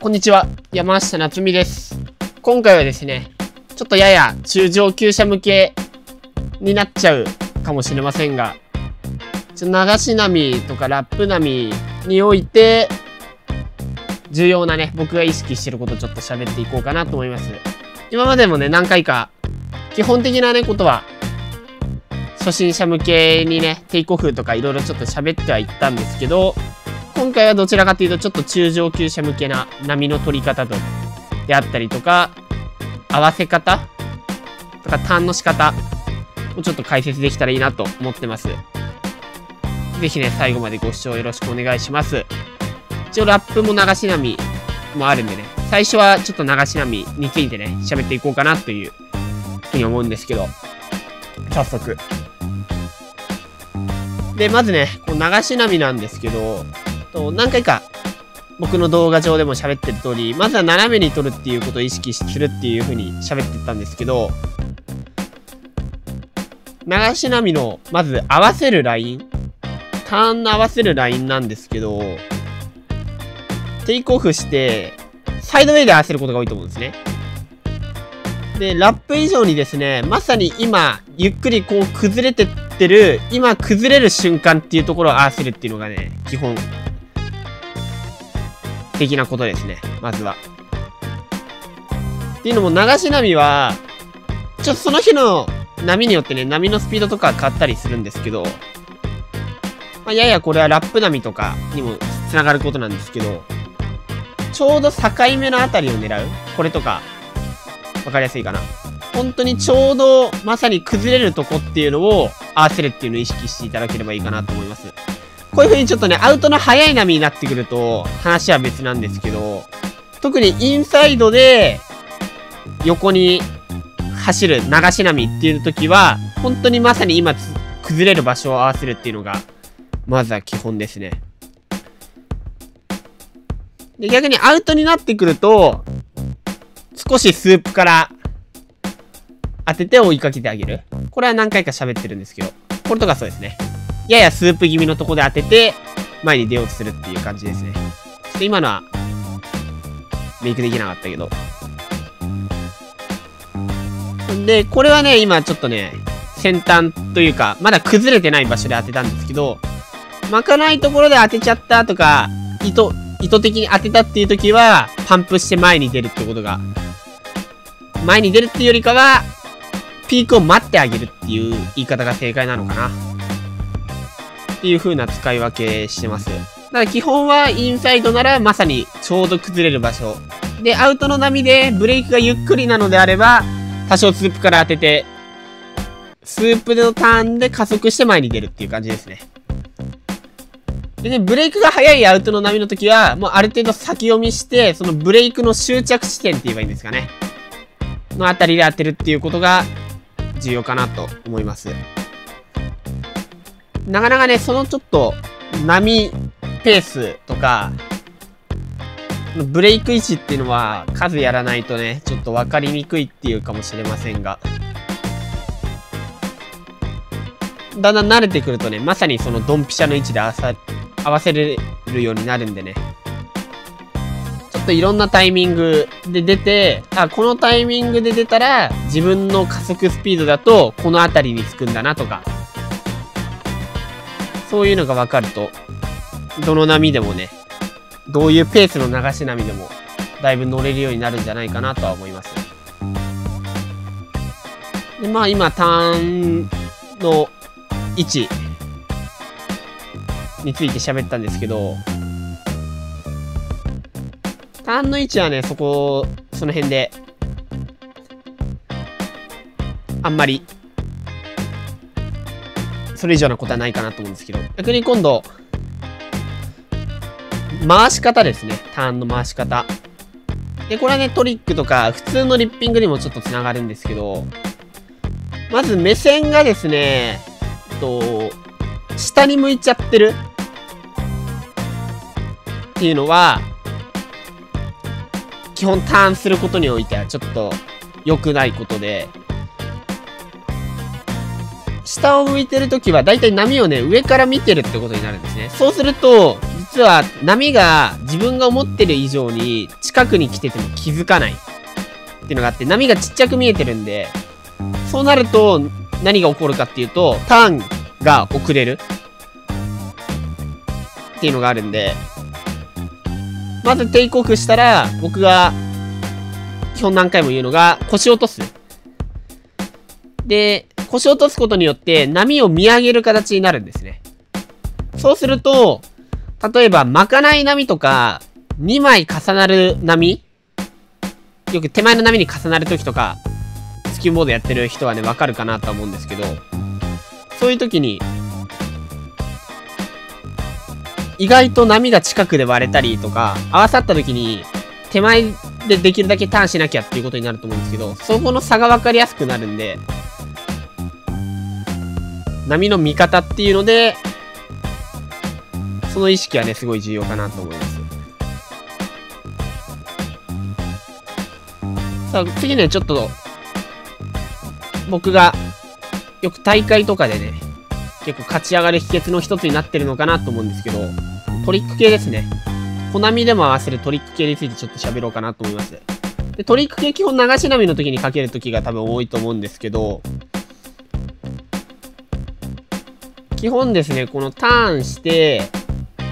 こんにちは、山下夏美です。今回はですね、ちょっとやや中上級者向けになっちゃうかもしれませんが、流し波とかラップ波において、重要なね、僕が意識してることをちょっと喋っていこうかなと思います。今までもね、何回か、基本的なね、ことは、初心者向けにね、テイクオフとかいろいろちょっと喋ってはいったんですけど、今回はどちらかというとちょっと中上級者向けな波の取り方であったりとか、合わせ方とかターンの仕方をちょっと解説できたらいいなと思ってます。ぜひね、最後までご視聴よろしくお願いします。一応ラップも流し波もあるんでね、最初はちょっと流し波についてね、喋っていこうかなというふうに思うんですけど、早速。で、まずね、こう流し波なんですけど、何回か僕の動画上でも喋ってる通り、まずは斜めに撮るっていうことを意識するっていう風に喋ってたんですけど、流し波のまず合わせるライン、ターンの合わせるラインなんですけど、テイクオフしてサイドウェイで合わせることが多いと思うんですね。で、ラップ以上にですね、まさに今ゆっくりこう崩れてってる、今崩れる瞬間っていうところを合わせるっていうのがね、基本的なことですね、まずは。っていうのも流し波は、ちょっとその日の波によってね、波のスピードとか変わったりするんですけど、ややこれはラップ波とかにもつながることなんですけど、ちょうど境目のあたりを狙う。これとか、わかりやすいかな。本当にちょうどまさに崩れるとこっていうのを合わせるっていうのを意識していただければいいかなと思います。こういう風にちょっとね、アウトの速い波になってくると話は別なんですけど、特にインサイドで横に走る流し波っていう時は、本当にまさに今崩れる場所を合わせるっていうのが、まずは基本ですね。で、逆にアウトになってくると、少しスープから当てて追いかけてあげる。これは何回か喋ってるんですけど、これとかそうですね。ややスープ気味のとこで当てて、前に出ようとするっていう感じですね。ちょっと今のは、メイクできなかったけど。で、これはね、今ちょっとね、先端というか、まだ崩れてない場所で当てたんですけど、巻かないところで当てちゃったとか、意図的に当てたっていう時は、パンプして前に出るってことが、前に出るっていうよりかは、ピークを待ってあげるっていう言い方が正解なのかな。っていう風な使い分けしてます。だから基本はインサイドならまさにちょうど崩れる場所。で、アウトの波でブレイクがゆっくりなのであれば、多少スープから当てて、スープのターンで加速して前に出るっていう感じですね。でね、ブレイクが速いアウトの波の時は、もうある程度先読みして、そのブレイクの終着地点って言えばいいんですかね。のあたりで当てるっていうことが重要かなと思います。なかなかね、そのちょっと波ペースとか、ブレイク位置っていうのは数やらないとね、ちょっと分かりにくいっていうかもしれませんが、だんだん慣れてくるとね、まさにそのドンピシャの位置で合わせれるようになるんでね、ちょっといろんなタイミングで出て、このタイミングで出たら自分の加速スピードだとこの辺りにつくんだなとか、そういうのが分かると、どの波でもね、どういうペースの流し波でもだいぶ乗れるようになるんじゃないかなとは思います。で、今ターンの位置について喋ったんですけど、ターンの位置はね、その辺であんまりそれ以上なことはないかなと思うんですけど、逆に今度回し方ですね。ターンの回し方で、これはね、トリックとか普通のリッピングにもちょっとつながるんですけど、まず目線がですね、下に向いちゃってるっていうのは、基本ターンすることにおいてはちょっと良くないことで、下を向いてるときはだいたい波をね、上から見てるってことになるんですね。そうすると、実は波が自分が思ってる以上に近くに来てても気づかないっていうのがあって、波がちっちゃく見えてるんで、そうなると何が起こるかっていうと、ターンが遅れるっていうのがあるんで、まずテイクオフしたら、僕が基本何回も言うのが腰を落とす。で、腰を落とすことによって波を見上げる形になるんですね。そうすると、例えばまかない波とか2枚重なる波、よく手前の波に重なるときとか、スキューボードやってる人はね、わかるかなと思うんですけど、そういうときに、意外と波が近くで割れたりとか、合わさったときに、手前でできるだけターンしなきゃっていうことになると思うんですけど、そこの差がわかりやすくなるんで、波の見方っていうので、その意識はね、すごい重要かなと思います。さあ、次ね、ちょっと、僕が、よく大会とかでね、結構勝ち上がる秘訣の一つになってるのかなと思うんですけど、トリック系ですね。コナミでも合わせるトリック系についてちょっと喋ろうかなと思います。で、トリック系基本流し波の時にかける時が多分多いと思うんですけど、基本ですね、このターンして、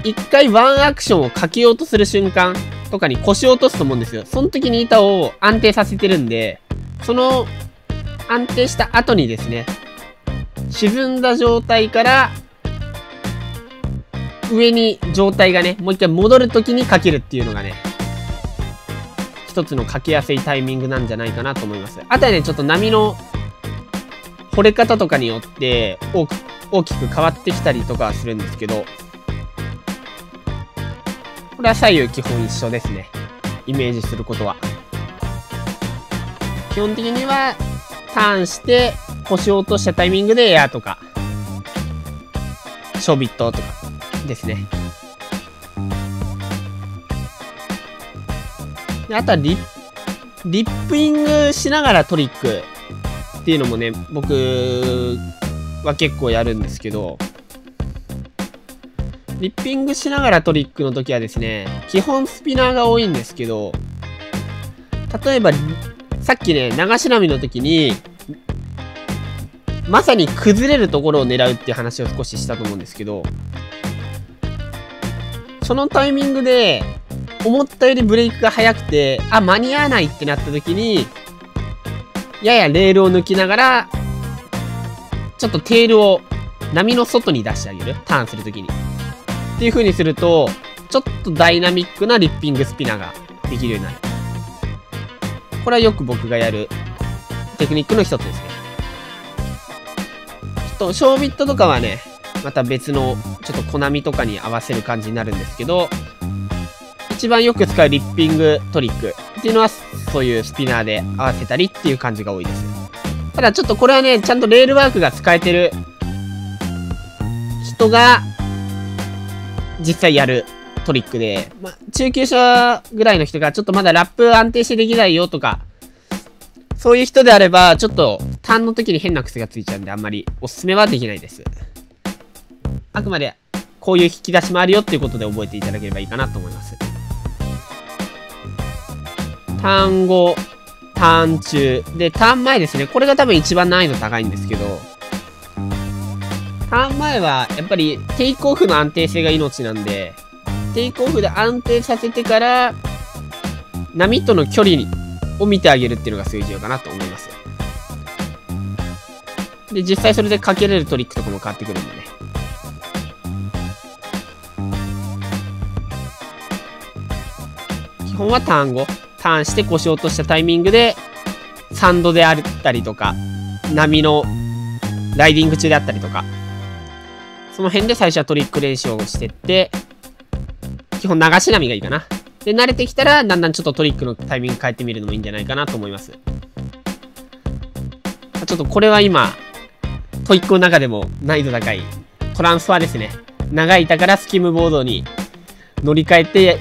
一回ワンアクションをかけようとする瞬間とかに腰を落とすと思うんですよ。その時に板を安定させてるんで、その安定した後にですね、沈んだ状態から上に状態がね、もう一回戻る時にかけるっていうのがね、一つのかけやすいタイミングなんじゃないかなと思います。あとはね、ちょっと波の掘れ方とかによって大きく変わってきたりとかはするんですけど、これは左右基本一緒ですね。イメージすることは。基本的には、ターンして、腰を落としたタイミングでエアとか、ショービットとかですね。であとはリップイングしながらトリックっていうのもね、僕は結構やるんですけど、リッピングしながらトリックの時はですね、基本スピナーが多いんですけど、例えば、さっきね、流し波の時に、まさに崩れるところを狙うっていう話を少ししたと思うんですけど、そのタイミングで、思ったよりブレイクが速くて、あ、間に合わないってなった時に、ややレールを抜きながら、ちょっとテールを波の外に出してあげる。ターンするときに。っていう風にすると、ちょっとダイナミックなリッピングスピナーができるようになる。これはよく僕がやるテクニックの一つですね。ちょっと、ショービットとかはね、また別の、ちょっとコナミとかに合わせる感じになるんですけど、一番よく使うリッピングトリックっていうのは、そういうスピナーで合わせたりっていう感じが多いです。ただちょっとこれはね、ちゃんとレールワークが使えてる人が、実際やるトリックで、まあ、中級者ぐらいの人がちょっとまだラップ安定してできないよとか、そういう人であれば、ちょっとターンの時に変な癖がついちゃうんで、あんまりおすすめはできないです。あくまで、こういう引き出しもあるよっていうことで覚えていただければいいかなと思います。ターン後、ターン中。で、ターン前ですね。これが多分一番難易度高いんですけど、ターン前は、やっぱり、テイクオフの安定性が命なんで、テイクオフで安定させてから、波との距離を見てあげるっていうのがすごい重要かなと思います。で、実際それでかけれるトリックとかも変わってくるんでね。基本はターン後。ターンして腰を落としたタイミングで、サンドであったりとか、波のライディング中であったりとか、その辺で最初はトリック練習をしてって、基本流し波がいいかな。で、慣れてきたら、だんだんちょっとトリックのタイミング変えてみるのもいいんじゃないかなと思います。ちょっとこれは今、トイックの中でも難易度高いトランスファーですね。長い板からスキムボードに乗り換えて、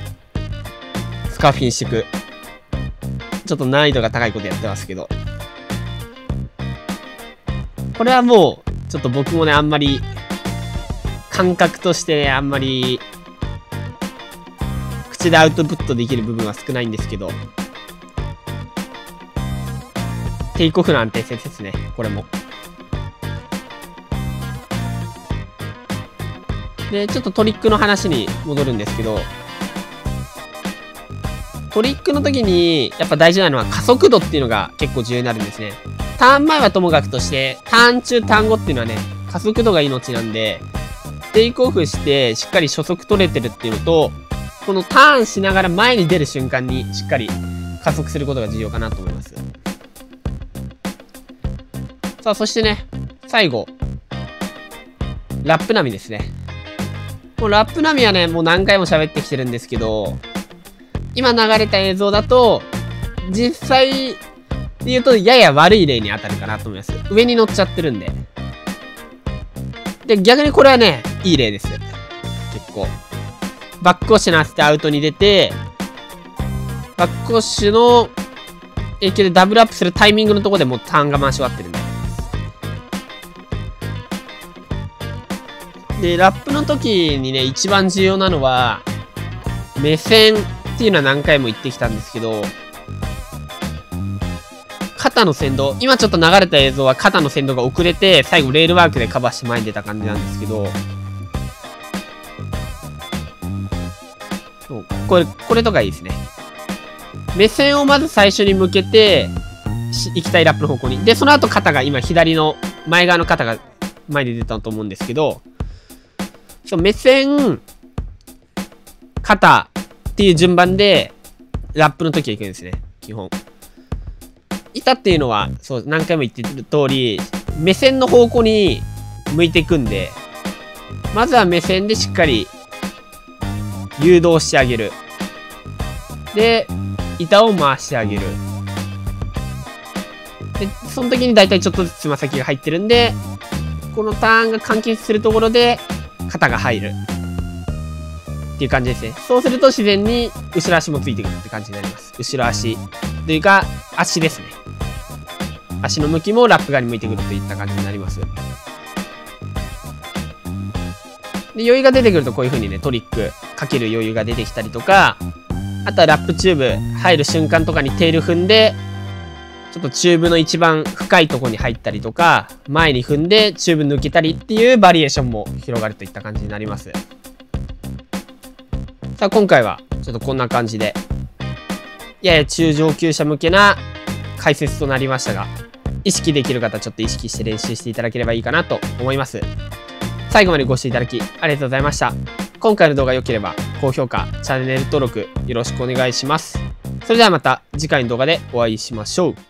スカーフィンしていく。ちょっと難易度が高いことやってますけど。これはもう、ちょっと僕もね、あんまり、感覚としてね、あんまり、口でアウトプットできる部分は少ないんですけど、テイクオフの安定性ですね、これも。で、ちょっとトリックの話に戻るんですけど、トリックの時にやっぱ大事なのは加速度っていうのが結構重要になるんですね。ターン前はともかくとして、ターン中、ターン後っていうのはね、加速度が命なんで、テイクオフしてしっかり初速取れてるっていうのと、このターンしながら前に出る瞬間にしっかり加速することが重要かなと思います。さあ、そしてね、最後、ラップ波ですね。もうラップ波はね、もう何回も喋ってきてるんですけど、今流れた映像だと、実際で言うとやや悪い例に当たるかなと思います。上に乗っちゃってるんで。で、逆にこれはね、いい例です。結構。バックウォッシュの合わせてアウトに出て、バックウォッシュの影響でダブルアップするタイミングのところでもうターンが回し終わってるんで。で、ラップの時にね、一番重要なのは、目線っていうのは何回も言ってきたんですけど、肩の先導、今ちょっと流れた映像は肩の先導が遅れて、最後レールワークでカバーして前に出た感じなんですけど、そうこれとかいいですね。目線をまず最初に向けて、行きたいラップの方向に。で、その後肩が、今左の前側の肩が前に出たと思うんですけど、そう目線、肩っていう順番で、ラップの時は行くんですね。基本。板っていうのは、そう、何回も言ってる通り、目線の方向に向いていくんで、まずは目線でしっかり誘導してあげる。で、板を回してあげる。で、その時に大体ちょっとずつつま先が入ってるんで、このターンが関係するところで、肩が入る。っていう感じですね。そうすると自然に後ろ足もついてくるって感じになります。後ろ足。というか、足ですね。足の向きもラップ側に向いてくるといった感じになります。で、余裕が出てくるとこういう風にね、トリックかける余裕が出てきたりとか、あとはラップチューブ入る瞬間とかにテール踏んで、ちょっとチューブの一番深いところに入ったりとか、前に踏んでチューブ抜けたりっていうバリエーションも広がるといった感じになります。さあ、今回はちょっとこんな感じで、やや中上級者向けな解説となりましたが、意識できる方ちょっと意識して練習していただければいいかなと思います。最後までご視聴いただきありがとうございました。今回の動画良ければ高評価、チャンネル登録よろしくお願いします。それではまた次回の動画でお会いしましょう。